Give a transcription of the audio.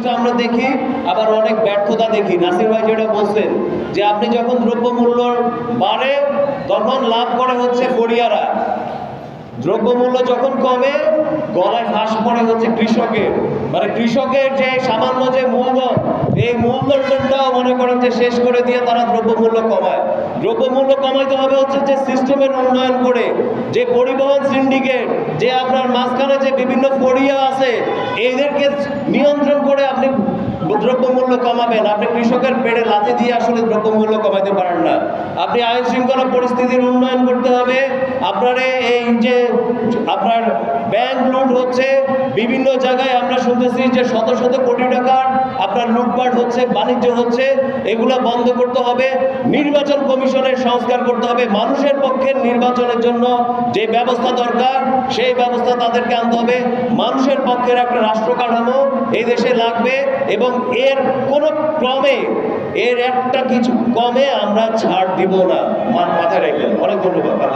সফলতা আমরা দেখি, আবার অনেক ব্যর্থতা দেখি। নাসির ভাই যেটা বলছেন যে আপনি যখন দ্রব্যমূল্য বাড়ে তখন লাভ করে হচ্ছে ফড়িয়ারা, দ্রব্যমূল্য যখন কমে গলায় ফাঁস পড়ে হচ্ছে কৃষকের। মানে কৃষকের যে সামান্য যে মূলধন, এই মূলধনটাও মনে করেন যে শেষ করে দিয়ে তারা দ্রব্যমূল্য কমায়। দ্রব্যমূল্য কমাইতে হবে হচ্ছে যে সিস্টেমের উন্নয়ন করে, যে পরিবহন সিন্ডিকেট, যে আপনার মাঝখানে যে বিভিন্ন ফড়িয়া আছে, এদেরকে নিয়ন্ত্রণ করে আপনি দ্রব্যমূল্য কমাবেন। আপনি কৃষকের পেটে লাথি দিয়ে আসলে দ্রব্যমূল্য কমাতে পারেন না। আপনি আইন শৃঙ্খলা পরিস্থিতির উন্নয়ন করতে হবে। আপনার এই যে আপনার ব্যাংক লুট হচ্ছে, বিভিন্ন জায়গায় আমরা শুনতেছি যে শত শত কোটি টাকার আপনার লুটপাট হচ্ছে, বাণিজ্য হচ্ছে, এগুলো বন্ধ করতে হবে। নির্বাচন কমিশনের সংস্কার করতে হবে। মানুষের পক্ষে নির্বাচনের জন্য যে ব্যবস্থা দরকার সেই ব্যবস্থা তাদেরকে আনতে হবে। মানুষের পক্ষের একটা রাষ্ট্র কাঠামো এই দেশে লাগবে, এবং এর কোনো ক্রমে এর একটা কিছু কমে আমরা ছাড় দিব না। মাথায় রাখবেন। অনেক ধন্যবাদ।